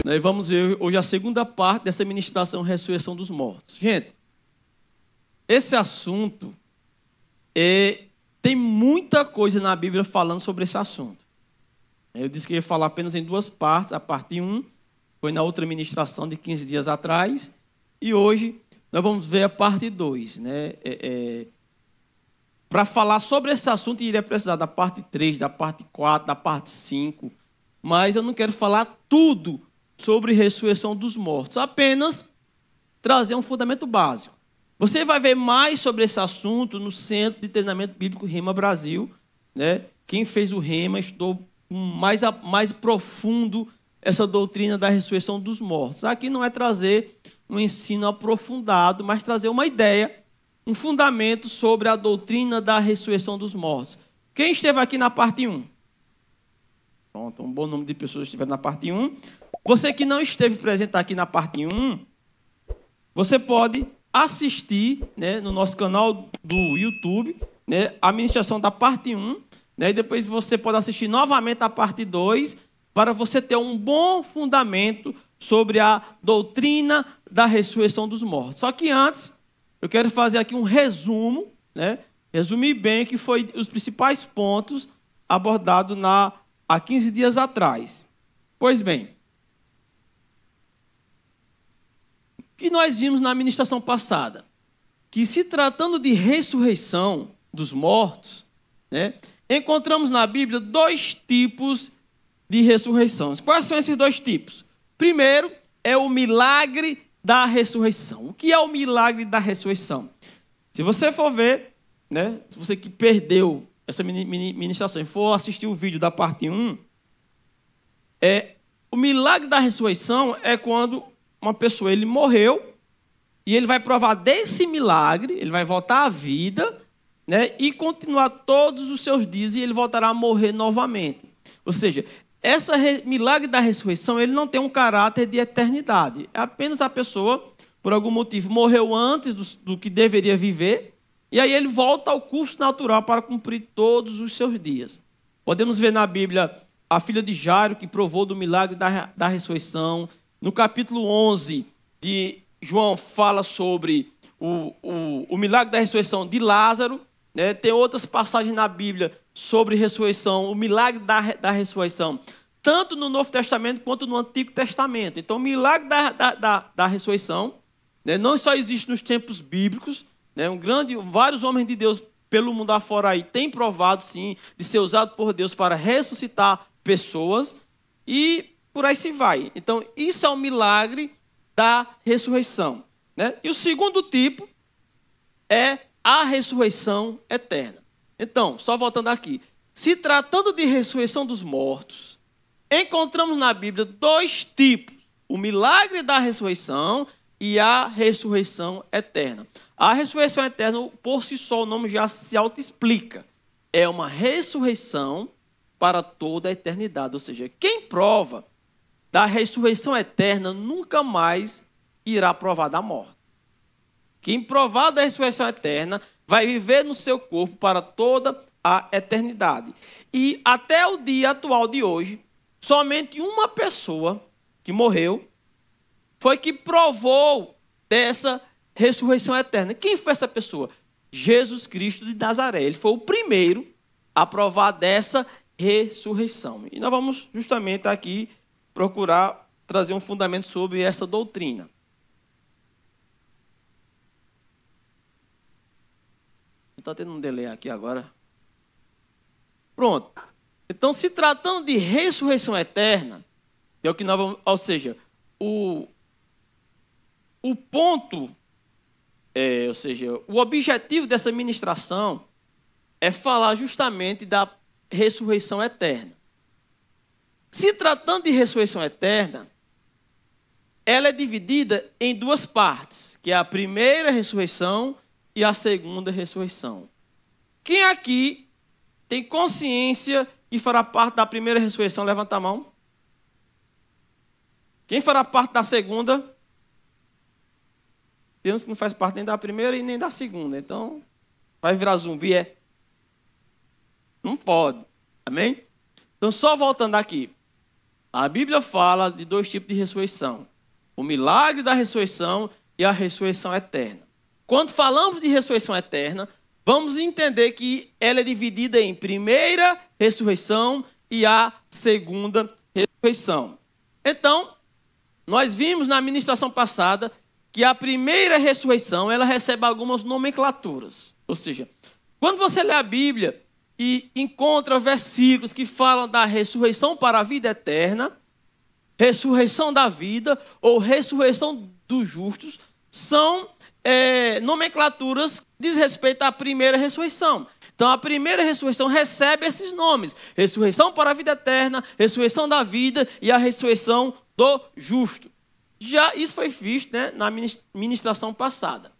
Nós vamos ver hoje a segunda parte dessa ministração Ressurreição dos Mortos. Gente, esse assunto tem muita coisa na Bíblia falando sobre esse assunto. Eu disse que ia falar apenas em duas partes. A parte 1 foi na outra ministração de 15 dias atrás. E hoje nós vamos ver a parte 2. Né? Para falar sobre esse assunto, iria precisar da parte 3, da parte 4, da parte 5. Mas eu não quero falar tudo sobre ressurreição dos mortos. Apenas trazer um fundamento básico. Você vai ver mais sobre esse assunto no Centro de Treinamento Bíblico Rema Brasil. Né? Quem fez o Rema estudou mais profundo essa doutrina da ressurreição dos mortos. Aqui não é trazer um ensino aprofundado, mas trazer uma ideia, um fundamento sobre a doutrina da ressurreição dos mortos. Quem esteve aqui na parte 1? Pronto, um bom número de pessoas estiveram na parte 1. Você que não esteve presente aqui na parte 1, você pode assistir, né, no nosso canal do YouTube, né, a ministração da parte 1, né, e depois você pode assistir novamente a parte 2, para você ter um bom fundamento sobre a doutrina da ressurreição dos mortos. Só que antes, eu quero fazer aqui um resumo, né, resumir bem que foi os principais pontos abordados há 15 dias atrás. Pois bem, o que nós vimos na ministração passada? Que se tratando de ressurreição dos mortos, né, encontramos na Bíblia dois tipos de ressurreições. Quais são esses dois tipos? Primeiro é o milagre da ressurreição. O que é o milagre da ressurreição? Se você for ver, né, se você que perdeu essa ministração e for assistir o vídeo da parte 1, o milagre da ressurreição é quando uma pessoa ele morreu e ele vai provar desse milagre, ele vai voltar à vida, né, e continuar todos os seus dias e ele voltará a morrer novamente. Ou seja, esse milagre da ressurreição ele não tem um caráter de eternidade. É apenas a pessoa, por algum motivo, morreu antes do que deveria viver e aí ele volta ao curso natural para cumprir todos os seus dias. Podemos ver na Bíblia a filha de Jairo, que provou do milagre da ressurreição. No capítulo 11 de João fala sobre o milagre da ressurreição de Lázaro. Né? Tem outras passagens na Bíblia sobre ressurreição, o milagre da ressurreição, tanto no Novo Testamento quanto no Antigo Testamento. Então, o milagre da ressurreição, né, não só existe nos tempos bíblicos, né, vários homens de Deus pelo mundo afora aí têm provado, sim, de ser usado por Deus para ressuscitar pessoas e por aí se vai. Então, isso é o milagre da ressurreição. Né? E o segundo tipo é a ressurreição eterna. Então, só voltando aqui. Se tratando de ressurreição dos mortos, encontramos na Bíblia dois tipos. O milagre da ressurreição e a ressurreição eterna. A ressurreição eterna, por si só, o nome já se autoexplica. É uma ressurreição para toda a eternidade. Ou seja, quem prova da ressurreição eterna nunca mais irá provar da morte. Quem provar da ressurreição eterna vai viver no seu corpo para toda a eternidade. E até o dia atual de hoje, somente uma pessoa que morreu foi que provou dessa ressurreição eterna. Quem foi essa pessoa? Jesus Cristo de Nazaré. Ele foi o primeiro a provar dessa ressurreição. E nós vamos justamente aqui procurar trazer um fundamento sobre essa doutrina. Está tendo um delay aqui agora. Pronto. Então, se tratando de ressurreição eterna, é o que nós vamos, ou seja, o ponto, ou seja, o objetivo dessa ministração é falar justamente da ressurreição eterna. Se tratando de ressurreição eterna, ela é dividida em duas partes, que é a primeira ressurreição e a segunda ressurreição. Quem aqui tem consciência que fará parte da primeira ressurreição? Levanta a mão. Quem fará parte da segunda? Tem uns que não faz parte nem da primeira e nem da segunda. Então, vai virar zumbi, é? Não pode. Amém? Então, só voltando aqui. A Bíblia fala de dois tipos de ressurreição: o milagre da ressurreição e a ressurreição eterna. Quando falamos de ressurreição eterna, vamos entender que ela é dividida em primeira ressurreição e a segunda ressurreição. Então, nós vimos na ministração passada que a primeira ressurreição ela recebe algumas nomenclaturas. Ou seja, quando você lê a Bíblia e encontra versículos que falam da ressurreição para a vida eterna, ressurreição da vida ou ressurreição dos justos, são nomenclaturas que diz respeito à primeira ressurreição. Então, a primeira ressurreição recebe esses nomes: ressurreição para a vida eterna, ressurreição da vida e a ressurreição do justo. Já isso foi visto, né, na ministração passada.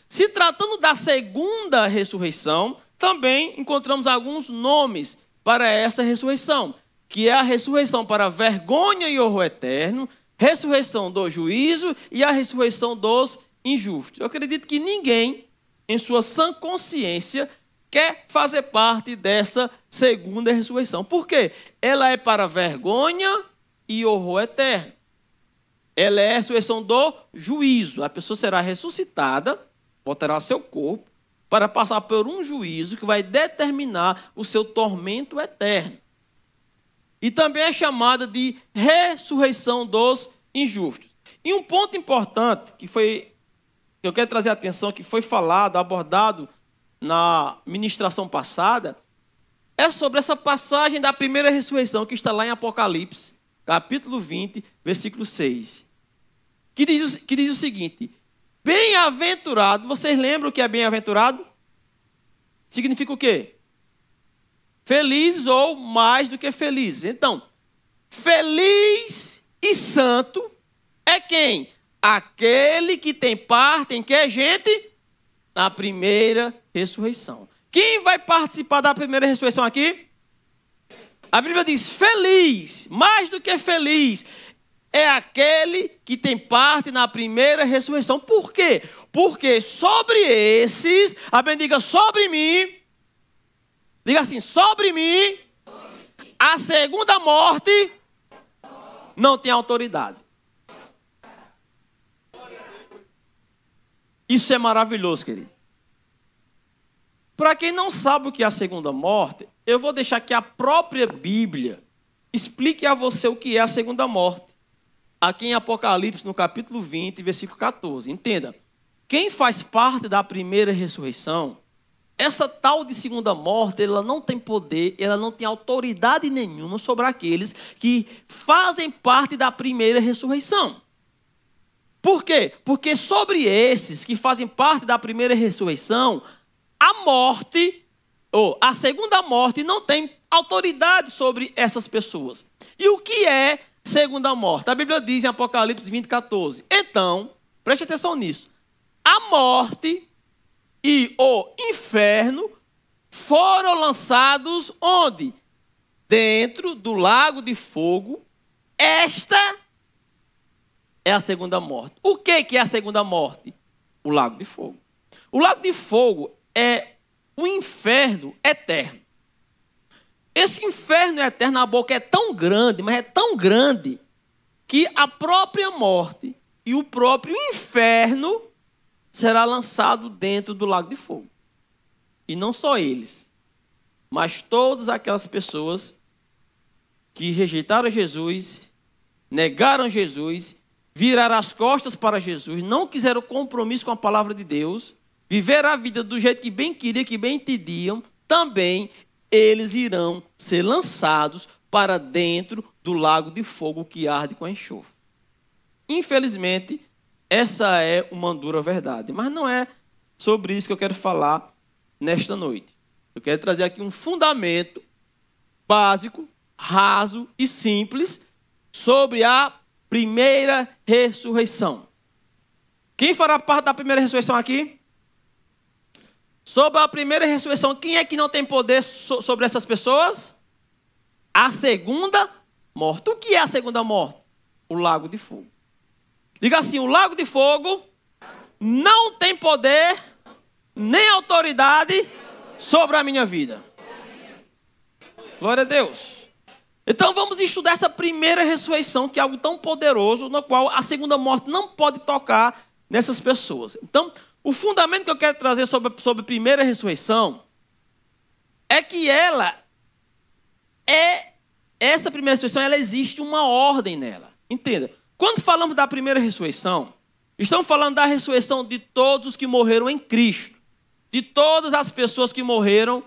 Se tratando da segunda ressurreição, também encontramos alguns nomes para essa ressurreição, que é a ressurreição para a vergonha e horror eterno, ressurreição do juízo e a ressurreição dos injustos. Eu acredito que ninguém, em sua sã consciência, quer fazer parte dessa segunda ressurreição. Por quê? Ela é para vergonha e horror eterno. Ela é a ressurreição do juízo. A pessoa será ressuscitada, voltará ao seu corpo, para passar por um juízo que vai determinar o seu tormento eterno. E também é chamada de ressurreição dos injustos. E um ponto importante que eu quero trazer a atenção, que foi falado, abordado na ministração passada, é sobre essa passagem da primeira ressurreição que está lá em Apocalipse, capítulo 20, versículo 6. Que diz o seguinte: bem-aventurado, vocês lembram o que é bem-aventurado? Significa o quê? Felizes ou mais do que felizes. Então, feliz e santo é quem? Aquele que tem parte em que, gente? Na primeira ressurreição. Quem vai participar da primeira ressurreição aqui? A Bíblia diz: feliz, mais do que feliz, é aquele que tem parte na primeira ressurreição. Por quê? Porque sobre esses, a Bíblia diga sobre mim, diga assim, sobre mim, a segunda morte não tem autoridade. Isso é maravilhoso, querido. Para quem não sabe o que é a segunda morte, eu vou deixar que a própria Bíblia explique a você o que é a segunda morte. Aqui em Apocalipse, no capítulo 20, versículo 14. Entenda, quem faz parte da primeira ressurreição, essa tal de segunda morte, ela não tem poder, ela não tem autoridade nenhuma sobre aqueles que fazem parte da primeira ressurreição. Por quê? Porque sobre esses que fazem parte da primeira ressurreição, a morte, ou a segunda morte, não tem autoridade sobre essas pessoas. E o que é segunda morte? A Bíblia diz em Apocalipse 20, 14. Então, preste atenção nisso. A morte e o inferno foram lançados onde? Dentro do lago de fogo. Esta é a segunda morte. O que é a segunda morte? O lago de fogo. O lago de fogo é o inferno eterno. Esse inferno eterno, a boca é tão grande, mas é tão grande, que a própria morte e o próprio inferno será lançado dentro do lago de fogo. E não só eles, mas todas aquelas pessoas que rejeitaram Jesus, negaram Jesus, viraram as costas para Jesus, não quiseram compromisso com a palavra de Deus, viveram a vida do jeito que bem queriam, que bem entendiam, também eles irão ser lançados para dentro do lago de fogo que arde com enxofre. Infelizmente, essa é uma dura verdade, mas não é sobre isso que eu quero falar nesta noite. Eu quero trazer aqui um fundamento básico, raso e simples sobre a primeira ressurreição. Quem fará parte da primeira ressurreição aqui? Sobre a primeira ressurreição, quem é que não tem poder sobre essas pessoas? A segunda morte. O que é a segunda morte? O lago de fogo. Diga assim: o lago de fogo não tem poder nem autoridade sobre a minha vida. Glória a Deus. Então vamos estudar essa primeira ressurreição, que é algo tão poderoso, no qual a segunda morte não pode tocar nessas pessoas. Então, o fundamento que eu quero trazer sobre a primeira ressurreição é que essa primeira ressurreição, ela existe uma ordem nela. Entenda, quando falamos da primeira ressurreição, estamos falando da ressurreição de todos os que morreram em Cristo, de todas as pessoas que morreram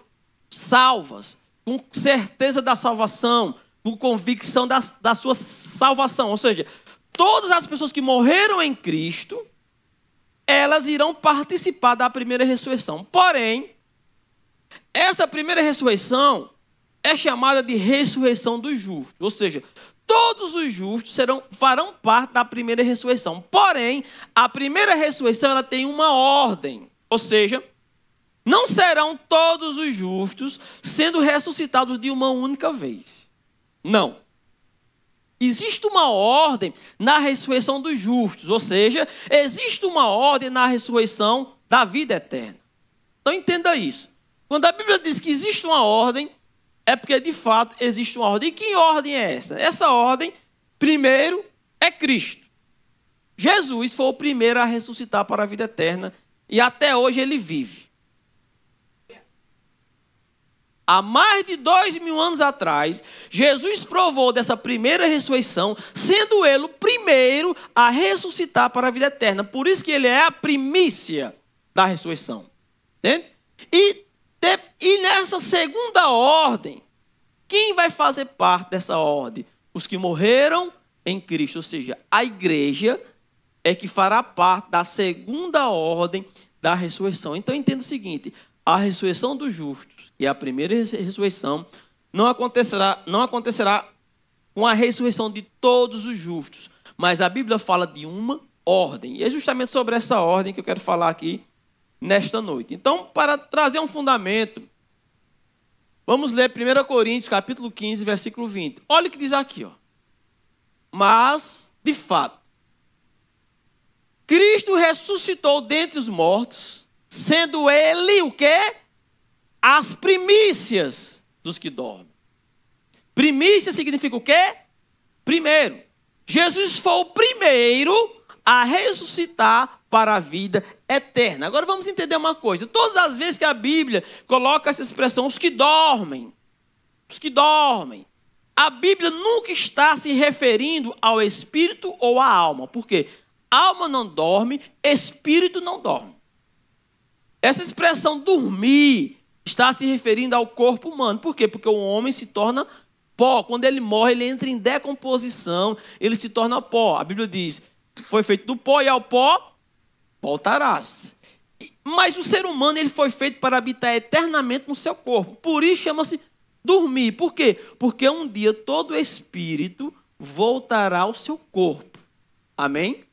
salvas, com certeza da salvação, com convicção da sua salvação. Ou seja, todas as pessoas que morreram em Cristo, elas irão participar da primeira ressurreição. Porém, essa primeira ressurreição é chamada de ressurreição dos justos. Ou seja, todos os justos farão parte da primeira ressurreição. Porém, a primeira ressurreição ela tem uma ordem. Ou seja, não serão todos os justos sendo ressuscitados de uma única vez. Não. Existe uma ordem na ressurreição dos justos, ou seja, existe uma ordem na ressurreição da vida eterna. Então entenda isso. Quando a Bíblia diz que existe uma ordem, é porque de fato existe uma ordem. E que ordem é essa? Essa ordem, primeiro, é Cristo. Jesus foi o primeiro a ressuscitar para a vida eterna e até hoje ele vive. Há mais de 2000 anos atrás, Jesus provou dessa primeira ressurreição, sendo ele o primeiro a ressuscitar para a vida eterna. Por isso que ele é a primícia da ressurreição. Entende? E nessa segunda ordem, quem vai fazer parte dessa ordem? Os que morreram em Cristo. Ou seja, a igreja é que fará parte da segunda ordem da ressurreição. Então entenda o seguinte, a ressurreição dos justos e a primeira ressurreição não acontecerá com a ressurreição de todos os justos, mas a Bíblia fala de uma ordem. E é justamente sobre essa ordem que eu quero falar aqui nesta noite. Então, para trazer um fundamento, vamos ler 1 Coríntios, capítulo 15, versículo 20. Olha o que diz aqui, ó. Mas, de fato, Cristo ressuscitou dentre os mortos, sendo ele o quê? As primícias dos que dormem. Primícia significa o quê? Primeiro. Jesus foi o primeiro a ressuscitar para a vida eterna. Agora vamos entender uma coisa. Todas as vezes que a Bíblia coloca essa expressão, os que dormem, a Bíblia nunca está se referindo ao espírito ou à alma. Por quê? Alma não dorme, espírito não dorme. Essa expressão dormir está se referindo ao corpo humano. Por quê? Porque o homem se torna pó. Quando ele morre, ele entra em decomposição, ele se torna pó. A Bíblia diz, foi feito do pó e ao pó voltarás. Mas o ser humano ele foi feito para habitar eternamente no seu corpo. Por isso chama-se dormir. Por quê? Porque um dia todo espírito voltará ao seu corpo. Amém?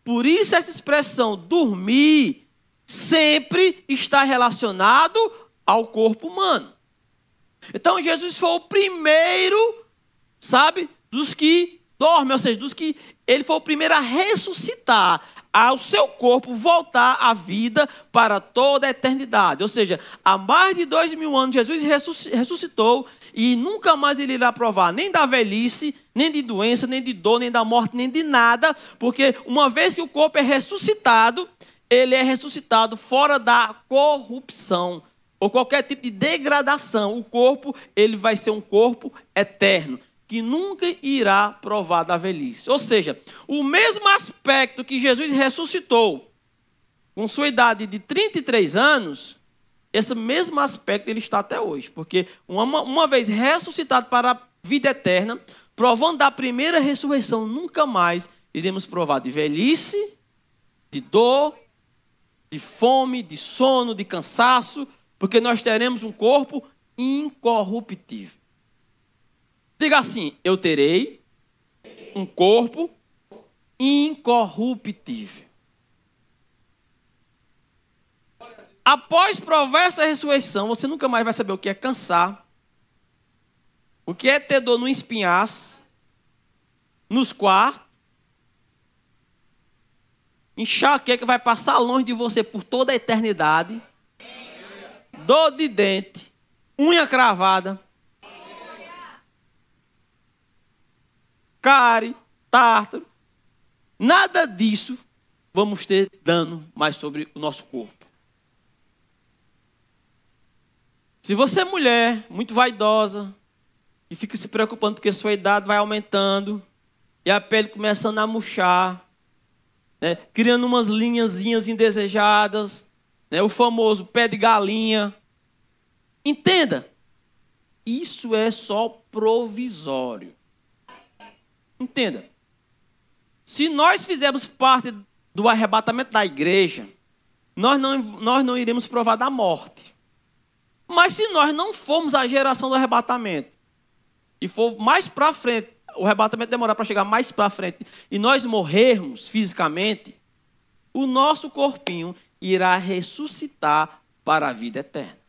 Por isso essa expressão dormir sempre está relacionado ao corpo humano. Então Jesus foi o primeiro, sabe, dos que dormem, ou seja, dos que ele foi o primeiro a ressuscitar, ao seu corpo voltar à vida para toda a eternidade. Ou seja, há mais de 2000 anos Jesus ressuscitou e nunca mais ele irá provar nem da velhice, nem de doença, nem de dor, nem da morte, nem de nada, porque uma vez que o corpo é ressuscitado, ele é ressuscitado fora da corrupção ou qualquer tipo de degradação. O corpo, ele vai ser um corpo eterno, que nunca irá provar da velhice. Ou seja, o mesmo aspecto que Jesus ressuscitou com sua idade de 33 anos, esse mesmo aspecto ele está até hoje. Porque uma vez ressuscitado para a vida eterna, provando da primeira ressurreição, nunca mais iremos provar de velhice, de dor, de fome, de sono, de cansaço, porque nós teremos um corpo incorruptível. Diga assim, eu terei um corpo incorruptível. Após provar essa ressurreição, você nunca mais vai saber o que é cansar, o que é ter dor no espinhaço, nos quartos, enxaqueca vai passar longe de você por toda a eternidade, dor de dente, unha cravada. cárie, tártaro. Nada disso vamos ter dano mais sobre o nosso corpo. Se você é mulher muito vaidosa e fica se preocupando porque sua idade vai aumentando e a pele começando a murchar, né, criando umas linhazinhas indesejadas, né, o famoso pé de galinha. Entenda, isso é só provisório. Entenda, se nós fizermos parte do arrebatamento da igreja, nós não iremos provar da morte. Mas se nós não formos a geração do arrebatamento, e for mais para frente, o arrebatamento demorar para chegar mais para frente, e nós morrermos fisicamente, o nosso corpinho irá ressuscitar para a vida eterna.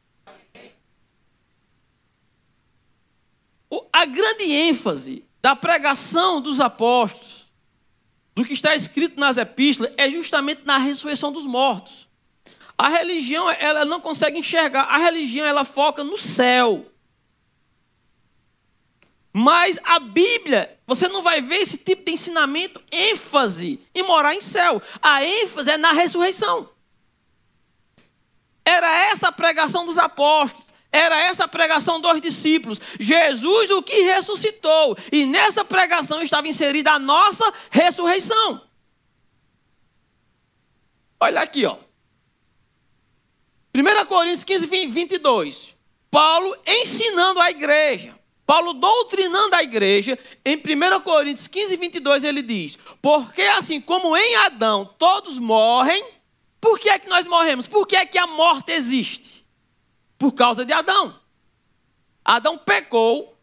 A grande ênfase da pregação dos apóstolos, do que está escrito nas epístolas, é justamente na ressurreição dos mortos. A religião, ela não consegue enxergar. A religião, ela foca no céu. Mas a Bíblia, você não vai ver esse tipo de ensinamento, ênfase em morar em céu. A ênfase é na ressurreição. Era essa a pregação dos apóstolos. Era essa a pregação dos discípulos. Jesus, o que ressuscitou. E nessa pregação estava inserida a nossa ressurreição. Olha aqui, ó. 1 Coríntios 15, 22. Paulo ensinando a igreja. Paulo doutrinando a igreja. Em 1 Coríntios 15, 22 ele diz: porque assim como em Adão todos morrem, por que é que nós morremos? Por que é que a morte existe? Por causa de Adão. Adão pecou,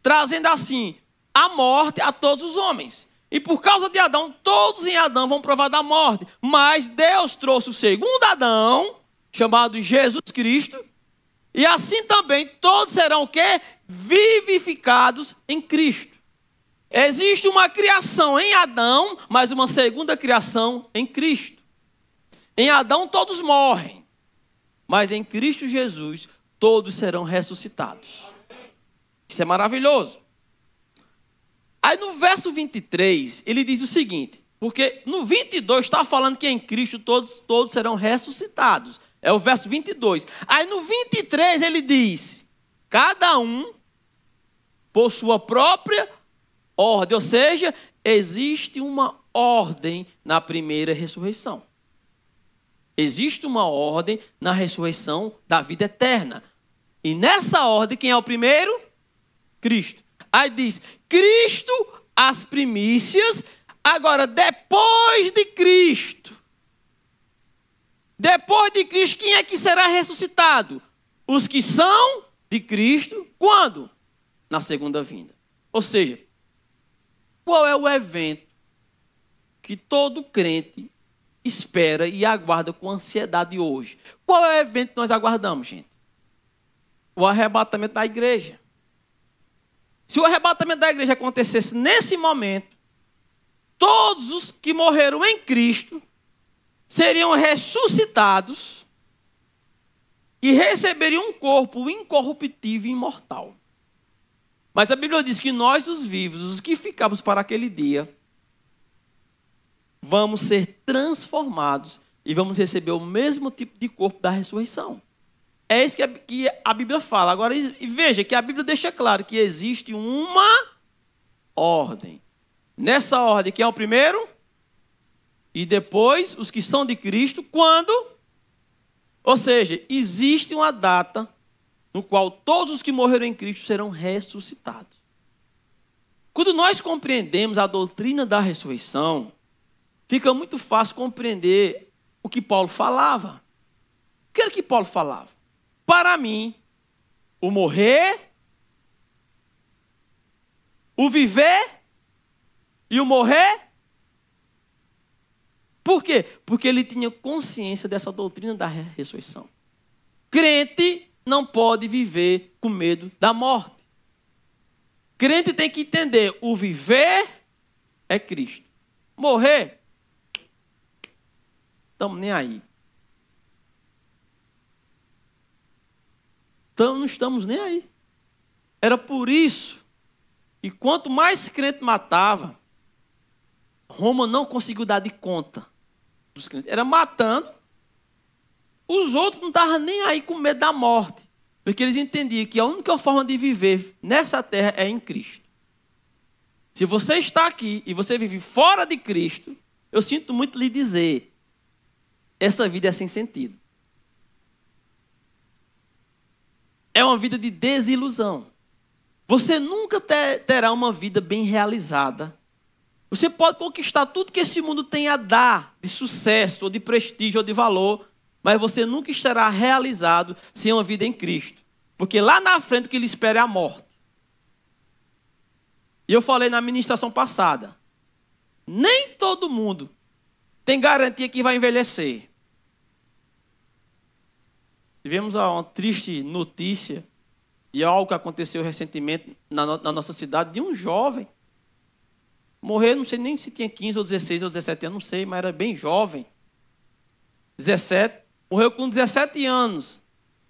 trazendo assim a morte a todos os homens. E por causa de Adão, todos em Adão vão provar da morte. Mas Deus trouxe o segundo Adão, chamado Jesus Cristo, e assim também todos serão o quê? Vivificados em Cristo. Existe uma criação em Adão, mas uma segunda criação em Cristo. Em Adão todos morrem, mas em Cristo Jesus todos serão ressuscitados. Isso é maravilhoso. Aí no verso 23, ele diz o seguinte, porque no 22 está falando que em Cristo todos serão ressuscitados. É o verso 22. Aí no 23 ele diz, cada um por sua própria ordem. Ou seja, existe uma ordem na primeira ressurreição. Existe uma ordem na ressurreição da vida eterna. E nessa ordem, quem é o primeiro? Cristo. Aí diz, Cristo as primícias. Agora, depois de Cristo. Depois de Cristo, quem é que será ressuscitado? Os que são de Cristo, quando? Na segunda vinda. Ou seja, qual é o evento que todo crente espera e aguarda com ansiedade hoje? Qual é o evento que nós aguardamos, gente? O arrebatamento da igreja. Se o arrebatamento da igreja acontecesse nesse momento, todos os que morreram em Cristo seriam ressuscitados e receberiam um corpo incorruptível e imortal. Mas a Bíblia diz que nós, os vivos, os que ficamos para aquele dia, vamos ser transformados e vamos receber o mesmo tipo de corpo da ressurreição. É isso que a Bíblia fala. Agora, veja que a Bíblia deixa claro que existe uma ordem. Nessa ordem, quem é o primeiro? E depois, os que são de Cristo, quando? Ou seja, existe uma data no qual todos os que morreram em Cristo serão ressuscitados. Quando nós compreendemos a doutrina da ressurreição, fica muito fácil compreender o que Paulo falava. O que era que Paulo falava? Para mim, o morrer, o viver e o morrer. Por quê? Porque ele tinha consciência dessa doutrina da ressurreição. Crente não pode viver com medo da morte. Crente tem que entender, o viver é Cristo. Morrer, estamos nem aí. Então não estamos nem aí. Era por isso E quanto mais crente matava, Roma não conseguiu dar de conta dos crentes. Era matando. Os outros não estavam nem aí com medo da morte. Porque eles entendiam que a única forma de viver nessa terra é em Cristo. Se você está aqui e você vive fora de Cristo, eu sinto muito lhe dizer, essa vida é sem sentido. É uma vida de desilusão. Você nunca terá uma vida bem realizada. Você pode conquistar tudo que esse mundo tem a dar, de sucesso, ou de prestígio, ou de valor, mas você nunca estará realizado sem uma vida em Cristo. Porque lá na frente o que lhe espera é a morte. E eu falei na ministração passada, nem todo mundo tem garantia que vai envelhecer. Tivemos uma triste notícia de algo que aconteceu recentemente na nossa cidade, de um jovem. Morreu, não sei nem se tinha 15 ou 16 ou 17 anos, não sei, mas era bem jovem. 17, morreu com 17 anos.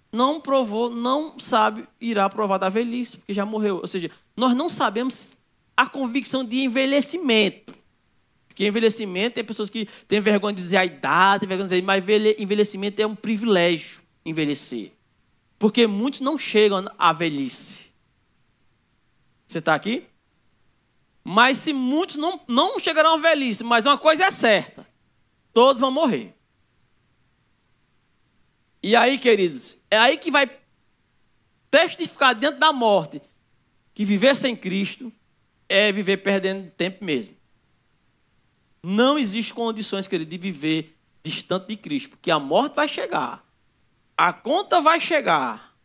Não provou, não sabe, irá provar da velhice, porque já morreu. Ou seja, nós não sabemos a convicção de envelhecimento. Porque envelhecimento tem pessoas que têm vergonha de dizer a idade, tem vergonha de dizer, mas envelhecimento é um privilégio, envelhecer. Porque muitos não chegam à velhice. Você está aqui? Mas se muitos não chegarão à velhice, mas uma coisa é certa, todos vão morrer. E aí, queridos, é aí que vai testificar diante da morte que viver sem Cristo é viver perdendo tempo mesmo. Não existe condições, querido, de viver distante de Cristo, porque a morte vai chegar, a conta vai chegar,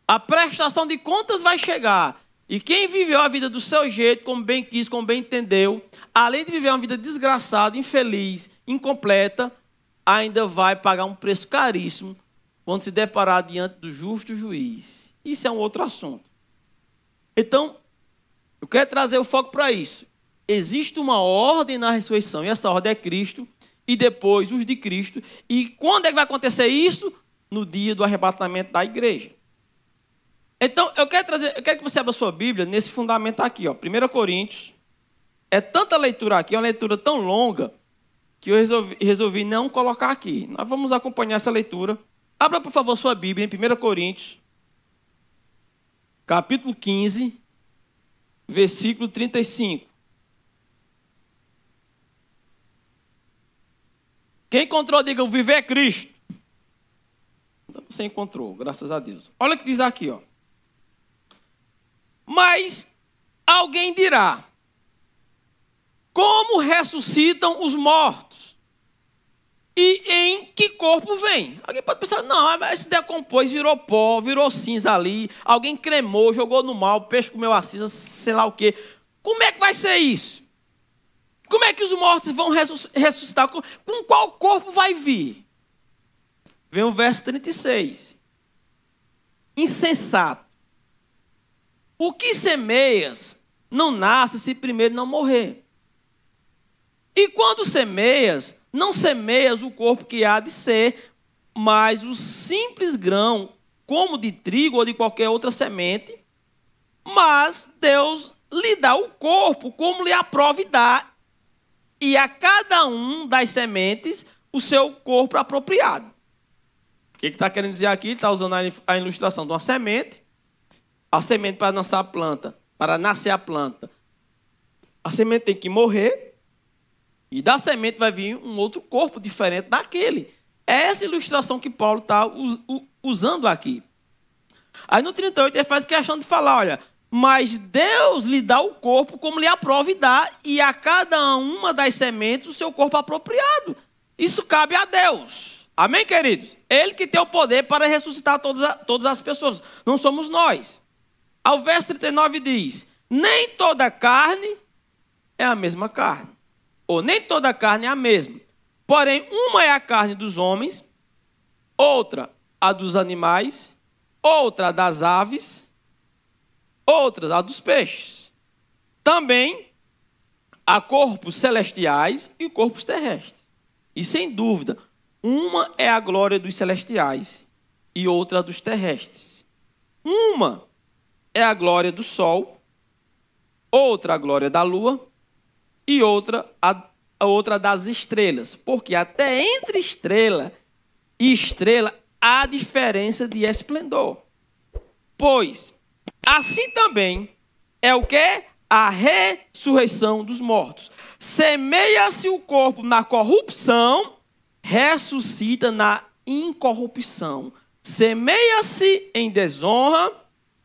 a prestação de contas vai chegar. E quem viveu a vida do seu jeito, como bem quis, como bem entendeu, além de viver uma vida desgraçada, infeliz, incompleta, ainda vai pagar um preço caríssimo quando se deparar diante do justo juiz. Isso é um outro assunto. Então, eu quero trazer o foco para isso. Existe uma ordem na ressurreição, e essa ordem é Cristo, e depois os de Cristo. E quando é que vai acontecer isso? No dia do arrebatamento da igreja. Então, eu quero que você abra a sua Bíblia nesse fundamento aqui, ó, 1 Coríntios. É tanta leitura aqui, é uma leitura tão longa, que eu resolvi não colocar aqui. Nós vamos acompanhar essa leitura. Abra, por favor, sua Bíblia em 1 Coríntios, capítulo 15, versículo 35. Quem encontrou, diga, o viver é Cristo. Então você encontrou, graças a Deus. Olha o que diz aqui, ó. Mas alguém dirá, como ressuscitam os mortos? E em que corpo vem? Alguém pode pensar, não, mas se decompôs, virou pó, virou cinza ali, alguém cremou, jogou no mar, o peixe comeu a cinza, sei lá o quê. Como é que vai ser isso? Como é que os mortos vão ressuscitar? Com qual corpo vai vir? Vem o verso 36. Insensato. O que semeias não nasce se primeiro não morrer. E quando semeias, não semeias o corpo que há de ser, mas o simples grão, como de trigo ou de qualquer outra semente, mas Deus lhe dá o corpo como lhe aprove dar, e a cada um das sementes o seu corpo apropriado. O que está querendo dizer aqui? Está usando a ilustração de uma semente. A semente para nascer a planta, a semente tem que morrer, e da semente vai vir um outro corpo diferente daquele. É essa ilustração que Paulo está usando aqui. Aí no 38 ele faz questão de falar, olha, mas Deus lhe dá o corpo como lhe aprove dar, e a cada uma das sementes o seu corpo apropriado. Isso cabe a Deus. Amém, queridos? Ele que tem o poder para ressuscitar todas as pessoas, não somos nós. Ao verso 39 diz, nem toda carne é a mesma carne, ou nem toda carne é a mesma. Porém, uma é a carne dos homens, outra a dos animais, outra a das aves, outra a dos peixes. Também há corpos celestiais e corpos terrestres. E sem dúvida, uma é a glória dos celestiais e outra a dos terrestres. Uma é a glória do sol, outra a glória da lua e outra a outra das estrelas. Porque até entre estrela e estrela há diferença de esplendor. Pois, assim também é o quê? A ressurreição dos mortos. Semeia-se o corpo na corrupção, ressuscita na incorrupção. Semeia-se em desonra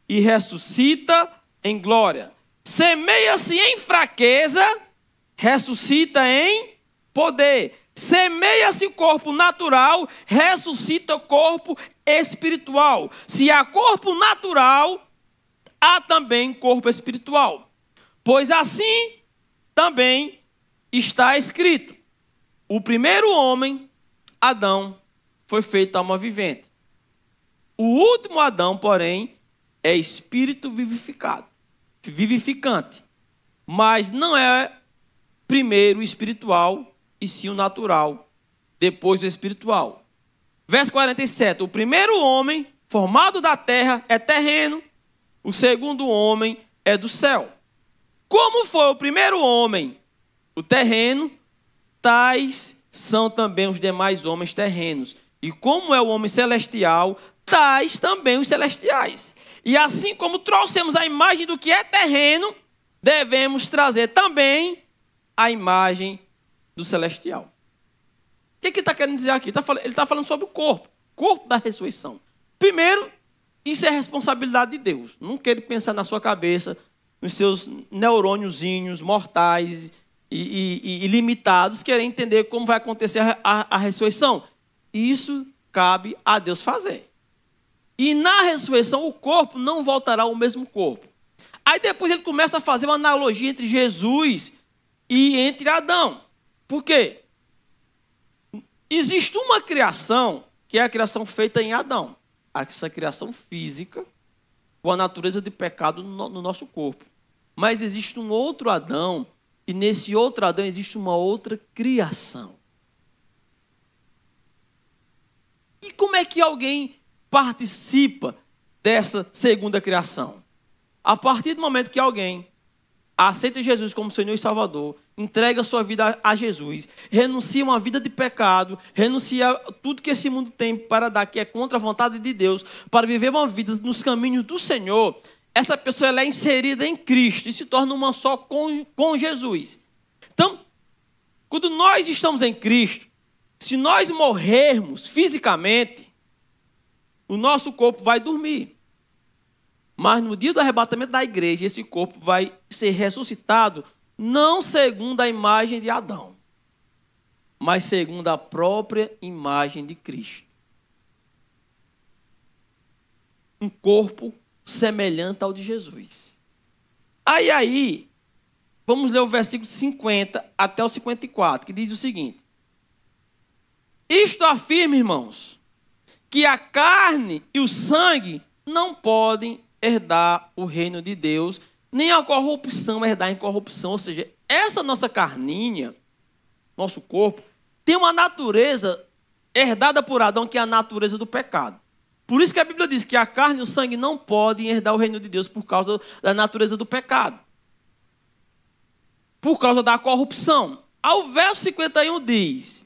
e ressuscita em glória. Semeia-se em fraqueza, ressuscita em poder. Semeia-se o corpo natural, ressuscita o corpo espiritual. Se há corpo natural, há também corpo espiritual. Pois assim também está escrito: o primeiro homem, Adão, foi feito alma vivente. O último Adão, porém, é espírito vivificante. Mas não é primeiro o espiritual, e sim o natural, depois o espiritual. Verso 47. O primeiro homem, formado da terra, é terreno. O segundo homem é do céu. Como foi o primeiro homem, o terreno, tais são também os demais homens terrenos. E como é o homem celestial, tais também os celestiais. E assim como trouxemos a imagem do que é terreno, devemos trazer também a imagem do celestial. O que ele está querendo dizer aqui? Ele está falando sobre o corpo da ressurreição. Primeiro, isso é responsabilidade de Deus. Não queira pensar na sua cabeça, nos seus neurôniozinhos mortais e limitados, querer entender como vai acontecer a ressurreição. Isso cabe a Deus fazer. E na ressurreição o corpo não voltará ao mesmo corpo. Aí depois ele começa a fazer uma analogia entre Jesus e entre Adão. Por quê? Existe uma criação que é a criação feita em Adão. Essa criação física, com a natureza de pecado no nosso corpo. Mas existe um outro Adão, e nesse outro Adão existe uma outra criação. E como é que alguém participa dessa segunda criação? A partir do momento que alguém aceita Jesus como Senhor e Salvador, entrega a sua vida a Jesus, renuncia uma vida de pecado, renuncia tudo que esse mundo tem para dar, que é contra a vontade de Deus, para viver uma vida nos caminhos do Senhor, essa pessoa ela é inserida em Cristo e se torna uma só com Jesus. Então, quando nós estamos em Cristo, se nós morrermos fisicamente, o nosso corpo vai dormir. Mas no dia do arrebatamento da igreja, esse corpo vai ser ressuscitado, não segundo a imagem de Adão, mas segundo a própria imagem de Cristo. Um corpo semelhante ao de Jesus. Aí, vamos ler o versículo 50 até o 54, que diz o seguinte: isto afirma, irmãos, que a carne e o sangue não podem herdar o reino de Deus, nem a corrupção herdar a incorrupção. Ou seja, essa nossa carninha, nosso corpo, tem uma natureza herdada por Adão, que é a natureza do pecado. Por isso que a Bíblia diz que a carne e o sangue não podem herdar o reino de Deus por causa da natureza do pecado. Por causa da corrupção. Ao verso 51 diz,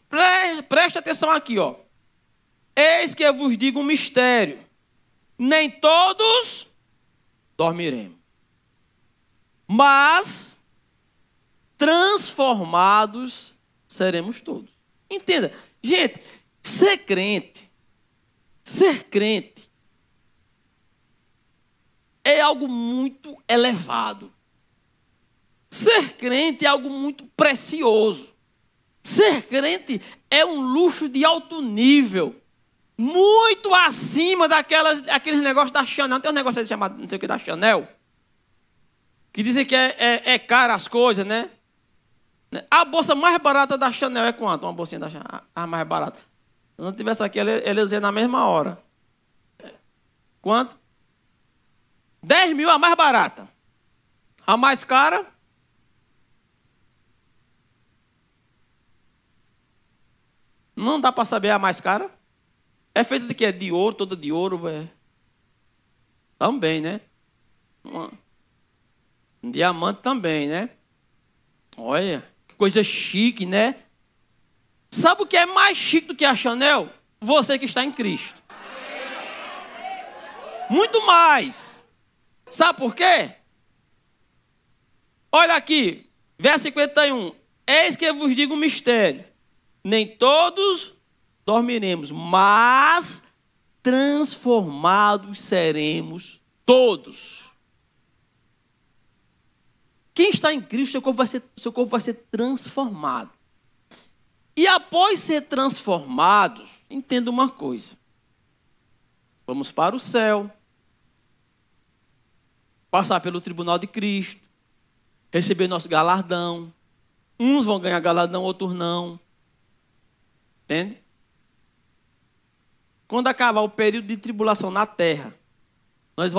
preste atenção aqui, ó. Eis que eu vos digo um mistério. Nem todos dormiremos, mas transformados seremos todos. Entenda, gente, ser crente é algo muito elevado. Ser crente é algo muito precioso. Ser crente é um luxo de alto nível. Muito acima daqueles negócios da Chanel. Não tem um negócio aí chamado, não sei o que, da Chanel? Que dizem que é caro as coisas, né? A bolsa mais barata da Chanel é quanto? Uma bolsinha da Chanel, a mais barata. Se não tivesse aqui, ele ia na mesma hora. Quanto? 10 mil a mais barata. A mais cara? Não dá para saber a mais cara? É feita de quê? De ouro, toda de ouro. Também, né? Diamante também, né? Olha, que coisa chique, né? Sabe o que é mais chique do que a Chanel? Você que está em Cristo. Muito mais. Sabe por quê? Olha aqui, verso 51. Eis que eu vos digo um mistério. Nem todos dormiremos, mas transformados seremos todos. Quem está em Cristo, seu corpo vai ser transformado. E após ser transformados, entenda uma coisa. Vamos para o céu, passar pelo tribunal de Cristo, receber nosso galardão. Uns vão ganhar galardão, outros não. Entende? Quando acabar o período de tribulação na terra, nós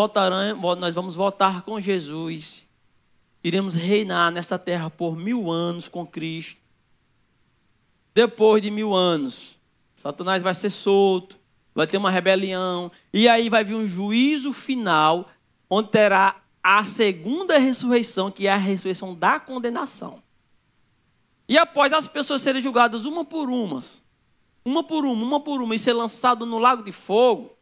vamos voltar com Jesus. Iremos reinar nessa terra por 1000 anos com Cristo. Depois de 1000 anos, Satanás vai ser solto, vai ter uma rebelião, e aí vai vir um juízo final, onde terá a segunda ressurreição, que é a ressurreição da condenação. E após as pessoas serem julgadas uma por uma, e ser lançado no lago de fogo,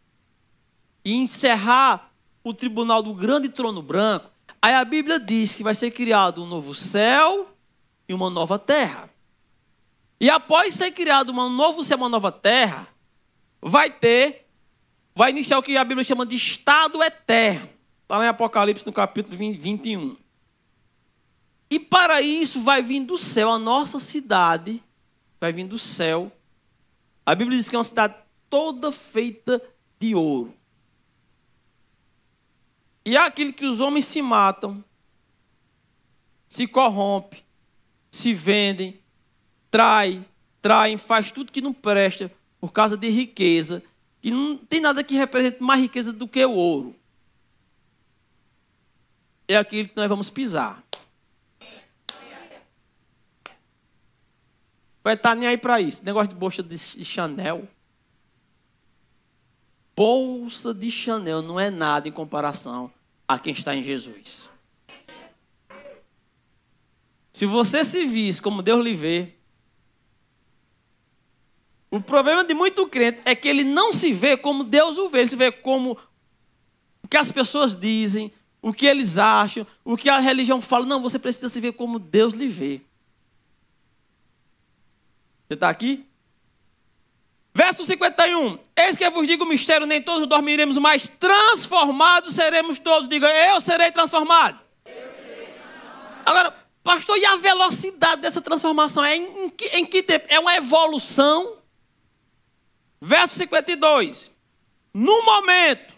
e encerrar o tribunal do grande trono branco, aí a Bíblia diz que vai ser criado um novo céu e uma nova terra. E após ser criado um novo céu e uma nova terra, vai iniciar o que a Bíblia chama de estado eterno. Está lá em Apocalipse, no capítulo 21. E para isso vai vir do céu a nossa cidade, vai vir do céu. A Bíblia diz que é uma cidade toda feita de ouro. E é aquilo que os homens se matam, se corrompem, se vendem, traem, faz tudo que não presta por causa de riqueza, que não tem nada que represente mais riqueza do que o ouro. É aquilo que nós vamos pisar. Vai estar nem aí para isso. Negócio de bolsa de Chanel. Bolsa de Chanel não é nada em comparação a quem está em Jesus. Se você se visse como Deus lhe vê, o problema de muito crente é que ele não se vê como Deus o vê. Ele se vê como o que as pessoas dizem, o que eles acham, o que a religião fala. Não, você precisa se ver como Deus lhe vê. Você está aqui? Verso 51. Eis que eu vos digo o mistério, nem todos dormiremos, mas transformados seremos todos. Diga, eu serei transformado. Agora, pastor, e a velocidade dessa transformação? Em que tempo? É uma evolução? Verso 52. No momento,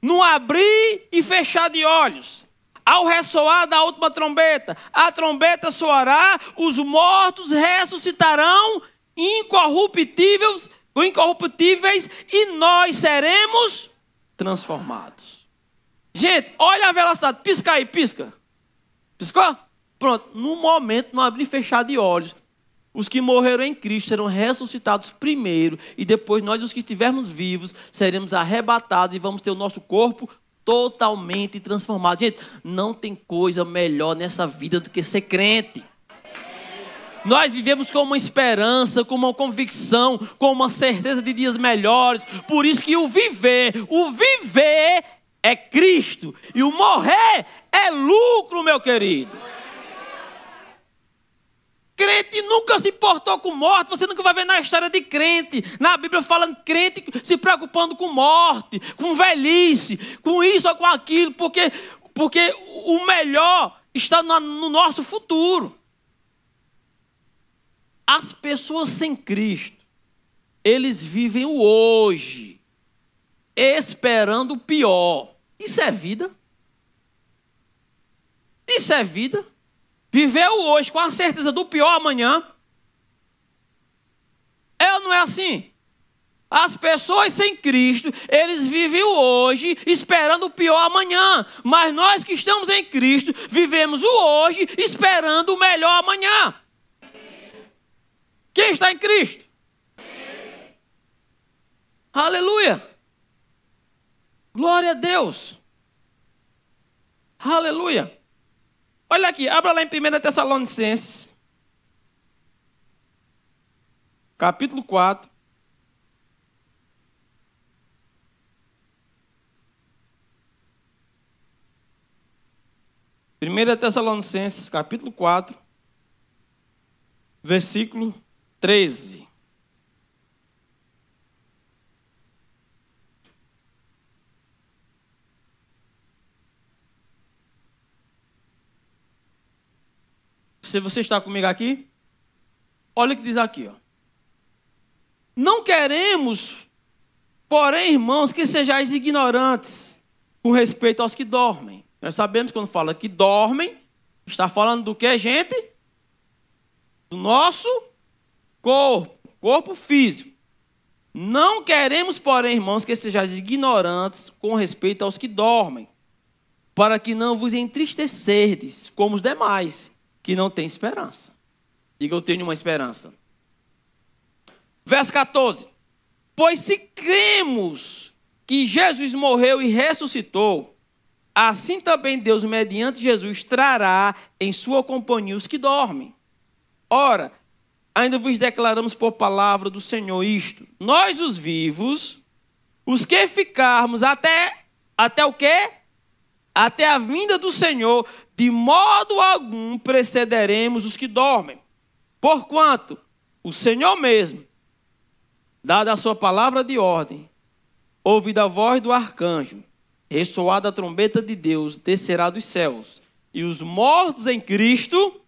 no abrir e fechar de olhos, ao ressoar da última trombeta, a trombeta soará, os mortos ressuscitarão incorruptíveis, e nós seremos transformados. Gente, olha a velocidade. Pisca aí, pisca. Piscou? Pronto. No momento, no abrir e fechar de olhos, os que morreram em Cristo serão ressuscitados primeiro, e depois nós, os que estivermos vivos, seremos arrebatados e vamos ter o nosso corpo totalmente transformado. Gente, não tem coisa melhor nessa vida do que ser crente. Nós vivemos com uma esperança, com uma convicção, com uma certeza de dias melhores. Por isso que o viver é Cristo. E o morrer é lucro, meu querido. Crente nunca se importou com morte. Você nunca vai ver na história de crente, na Bíblia falando crente se preocupando com morte, com velhice, com isso ou com aquilo, porque o melhor está no nosso futuro. As pessoas sem Cristo, eles vivem o hoje, esperando o pior. Isso é vida? Isso é vida? Viver o hoje com a certeza do pior amanhã. É ou não é assim? As pessoas sem Cristo, eles vivem o hoje esperando o pior amanhã. Mas nós que estamos em Cristo, vivemos o hoje esperando o melhor amanhã. Quem está em Cristo? Aleluia. Glória a Deus. Aleluia. Olha aqui, abra lá em 1 Tessalonicenses, capítulo 4. Primeira Tessalonicenses, capítulo 4, versículo 13. Se você está comigo aqui, olha o que diz aqui, ó. Não queremos, porém, irmãos, que sejais ignorantes com respeito aos que dormem. Nós sabemos quando fala que dormem, está falando do que, gente? Do nosso corpo físico. Não queremos, porém, irmãos, que sejais ignorantes com respeito aos que dormem, para que não vos entristecerdes como os demais, que não têm esperança. Diga, eu tenho uma esperança. Verso 14. Pois se cremos que Jesus morreu e ressuscitou, assim também Deus, mediante Jesus, trará em sua companhia os que dormem. Ora, ainda vos declaramos por palavra do Senhor isto: nós os vivos, os que ficarmos até o quê? Até a vinda do Senhor, de modo algum precederemos os que dormem. Porquanto o Senhor mesmo, dada a sua palavra de ordem, ouvida a voz do arcanjo, ressoada a trombeta de Deus, descerá dos céus, e os mortos em Cristo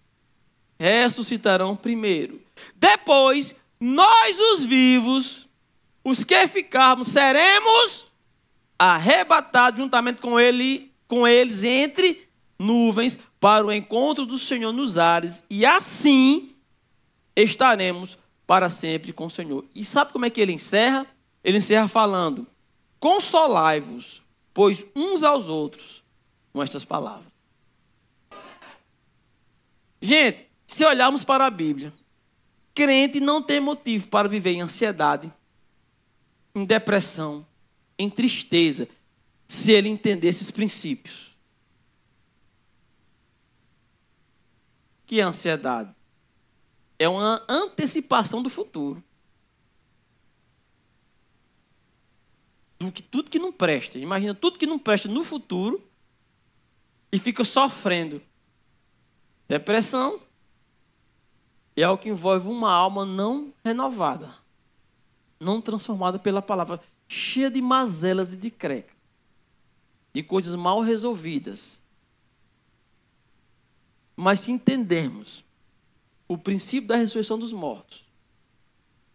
ressuscitarão primeiro. Depois, nós os vivos, os que ficarmos, seremos arrebatados juntamente com eles entre nuvens para o encontro do Senhor nos ares, e assim estaremos para sempre com o Senhor. E sabe como é que ele encerra? Ele encerra falando: consolai-vos, pois uns aos outros, com estas palavras. Gente, se olharmos para a Bíblia, crente não tem motivo para viver em ansiedade, em depressão, em tristeza, se ele entender esses princípios. O que é ansiedade? É uma antecipação do futuro. Tudo que não presta. Imagina tudo que não presta no futuro e fica sofrendo. Depressão é algo que envolve uma alma não renovada, não transformada pela palavra, cheia de mazelas e de crecas, de coisas mal resolvidas. Mas se entendermos o princípio da ressurreição dos mortos,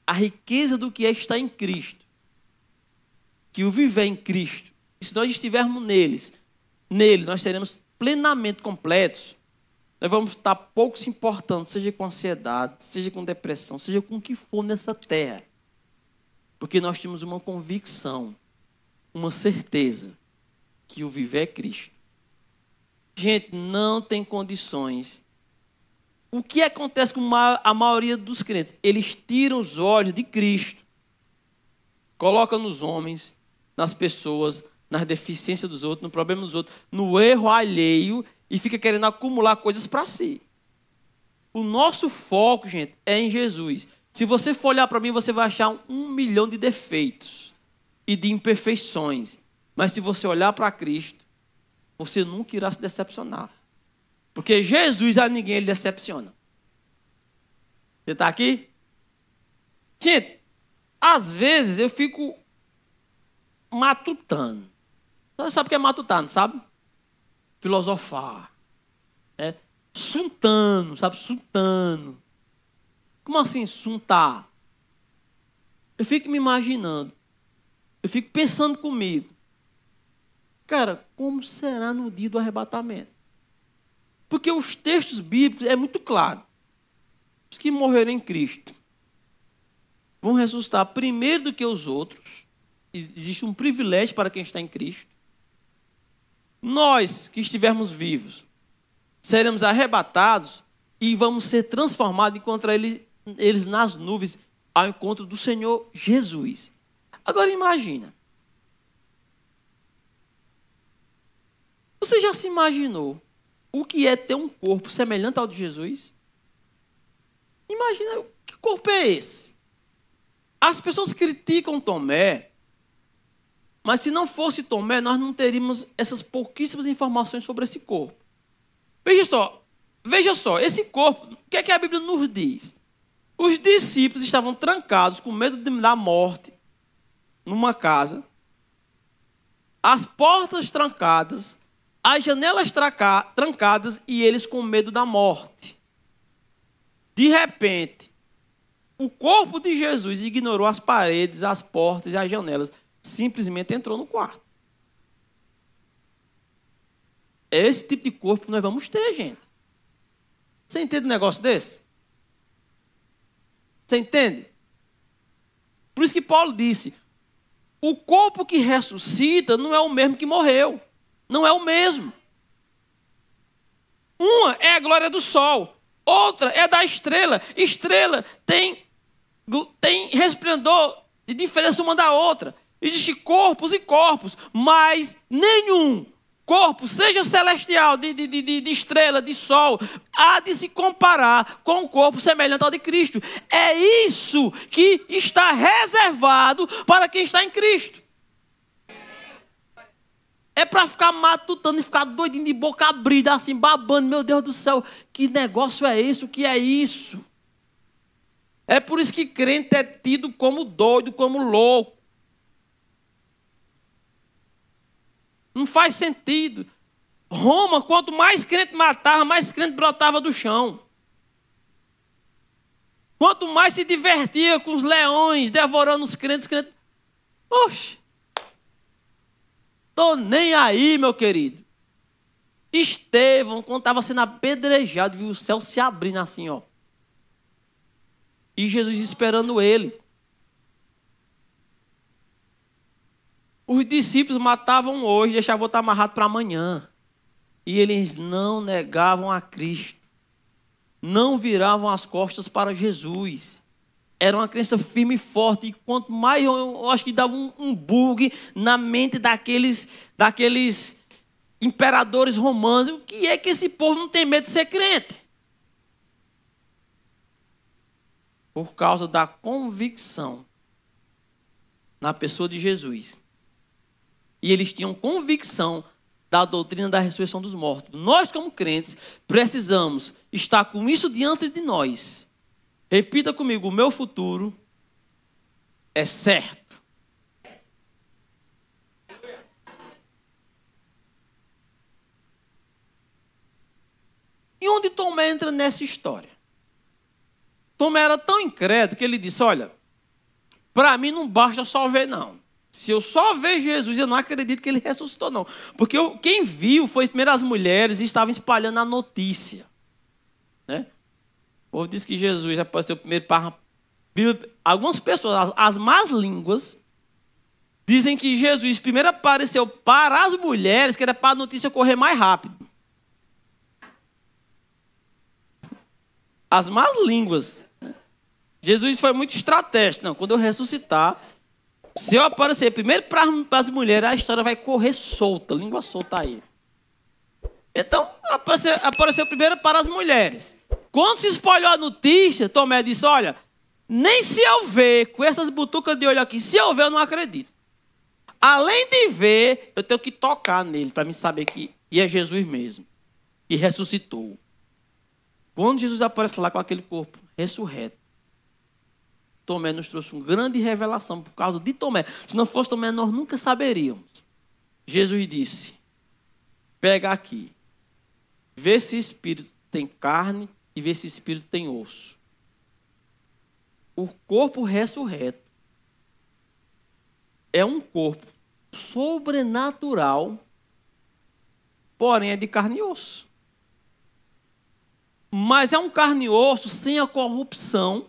a riqueza do que é estar em Cristo, que o viver em Cristo, e se nós estivermos nele nós seremos plenamente completos, nós vamos estar pouco se importando, seja com ansiedade, seja com depressão, seja com o que for nessa terra. Porque nós temos uma convicção, uma certeza, que o viver é Cristo. Gente, não tem condições. O que acontece com a maioria dos crentes? Eles tiram os olhos de Cristo, colocam nos homens, nas pessoas, nas deficiências dos outros, no problema dos outros, no erro alheio, e fica querendo acumular coisas para si. O nosso foco, gente, é em Jesus. Se você for olhar para mim, você vai achar 1 milhão de defeitos e de imperfeições. Mas se você olhar para Cristo, você nunca irá se decepcionar. Porque Jesus a ninguém ele decepciona. Você está aqui? Gente, às vezes eu fico matutando. Você sabe o que é matutando, sabe? Filosofar. Suntando, sabe? Suntando. Como assim suntar? Eu fico me imaginando. Eu fico pensando comigo. Cara, como será no dia do arrebatamento? Porque os textos bíblicos é muito claro. Os que morreram em Cristo vão ressuscitar primeiro do que os outros. Existe um privilégio para quem está em Cristo. Nós que estivermos vivos, seremos arrebatados e vamos ser transformados e encontrar eles nas nuvens ao encontro do Senhor Jesus. Agora imagina. Você já se imaginou o que é ter um corpo semelhante ao de Jesus? Imagina, que corpo é esse? As pessoas criticam Tomé, mas se não fosse Tomé, nós não teríamos essas pouquíssimas informações sobre esse corpo. Veja só, esse corpo, o que é que a Bíblia nos diz? Os discípulos estavam trancados, com medo da morte, numa casa, as portas trancadas, as janelas trancadas e eles com medo da morte. De repente, o corpo de Jesus ignorou as paredes, as portas e as janelas. Simplesmente entrou no quarto. É esse tipo de corpo que nós vamos ter, gente. Você entende um negócio desse? Você entende? Por isso que Paulo disse, o corpo que ressuscita não é o mesmo que morreu. Não é o mesmo. Uma é a glória do sol. Outra é da estrela. Estrela tem resplendor de diferença uma da outra. Existem corpos e corpos, mas nenhum corpo, seja celestial, de estrela, de sol, há de se comparar com um corpo semelhante ao de Cristo. É isso que está reservado para quem está em Cristo. É para ficar matutando e ficar doidinho de boca abrida, assim, babando. Meu Deus do céu, que negócio é esse? O que é isso? É por isso que crente é tido como doido, como louco. Não faz sentido. Roma, quanto mais crente matava, mais crente brotava do chão. Quanto mais se divertia com os leões, devorando os crentes. Oxe, tô nem aí, meu querido. Estevão, quando estava sendo apedrejado, viu o céu se abrindo assim, ó. E Jesus esperando ele. Os discípulos matavam hoje, deixavam outro amarrado para amanhã. E eles não negavam a Cristo. Não viravam as costas para Jesus. Era uma crença firme e forte. E quanto mais, eu acho que dava um bug na mente daqueles imperadores romanos. O que é que esse povo não tem medo de ser crente? Por causa da convicção na pessoa de Jesus. E eles tinham convicção da doutrina da ressurreição dos mortos. Nós, como crentes, precisamos estar com isso diante de nós. Repita comigo, o meu futuro é certo. E onde Tomé entra nessa história? Tomé era tão incrédulo que ele disse, olha, para mim não basta só ver, não. Se eu só ver Jesus, eu não acredito que ele ressuscitou, não. Porque quem viu foi primeiro as mulheres e estavam espalhando a notícia. Né? O povo disse que Jesus apareceu primeiro para... Algumas pessoas, as más línguas, dizem que Jesus primeiro apareceu para as mulheres, que era para a notícia correr mais rápido. As más línguas. Jesus foi muito estratégico. Não, quando eu ressuscitar... Se eu aparecer primeiro para as mulheres, a história vai correr solta, língua solta aí. Então, apareceu primeiro para as mulheres. Quando se espalhou a notícia, Tomé disse, olha, nem se eu ver com essas butucas de olho aqui, se eu ver, eu não acredito. Além de ver, eu tenho que tocar nele, para mim saber que é Jesus mesmo, que ressuscitou. Quando Jesus aparece lá com aquele corpo ressurreto, Tomé nos trouxe uma grande revelação por causa de Tomé. Se não fosse Tomé, nós nunca saberíamos. Jesus disse, pega aqui, vê se espírito tem carne e vê se espírito tem osso. O corpo ressurreto é um corpo sobrenatural, porém é de carne e osso. Mas é um carne e osso sem a corrupção,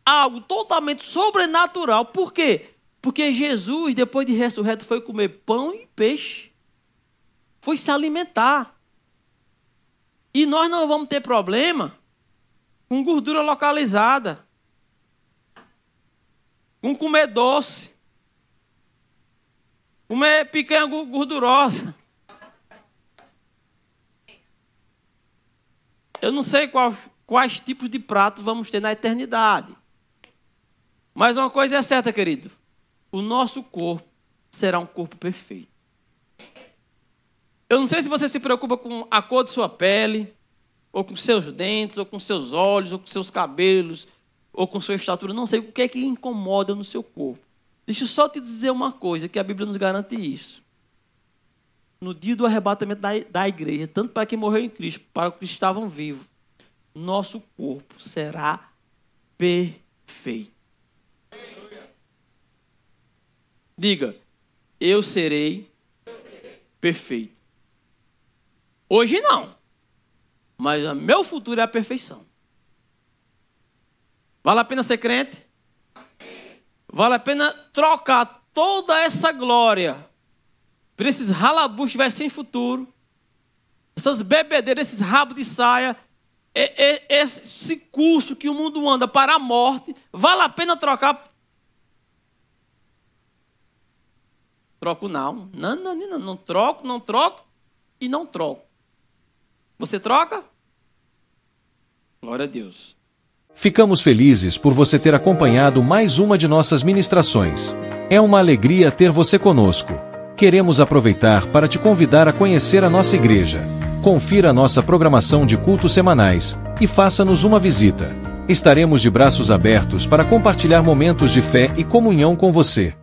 algo totalmente sobrenatural. Por quê? Porque Jesus, depois de ressurreto, foi comer pão e peixe. Foi se alimentar. E nós não vamos ter problema com gordura localizada, com comer doce, comer picanha gordurosa. Eu não sei quais tipos de pratos vamos ter na eternidade. Mas uma coisa é certa, querido. O nosso corpo será um corpo perfeito. Eu não sei se você se preocupa com a cor de sua pele, ou com seus dentes, ou com seus olhos, ou com seus cabelos, ou com sua estatura. Não sei o que é que incomoda no seu corpo. Deixa eu só te dizer uma coisa, que a Bíblia nos garante isso. No dia do arrebatamento da igreja, tanto para quem morreu em Cristo, para os que estavam vivos, nosso corpo será perfeito. Diga, eu serei perfeito. Hoje não, mas o meu futuro é a perfeição. Vale a pena ser crente? Vale a pena trocar toda essa glória por esses ralabus que estiver sem futuro, essas bebedeiras, esses rabos de saia, esse curso que o mundo anda para a morte, vale a pena trocar? Troco não. Não troco e não troco. Você troca? Glória a Deus. Ficamos felizes por você ter acompanhado mais uma de nossas ministrações. É uma alegria ter você conosco. Queremos aproveitar para te convidar a conhecer a nossa igreja. Confira a nossa programação de cultos semanais e faça-nos uma visita. Estaremos de braços abertos para compartilhar momentos de fé e comunhão com você.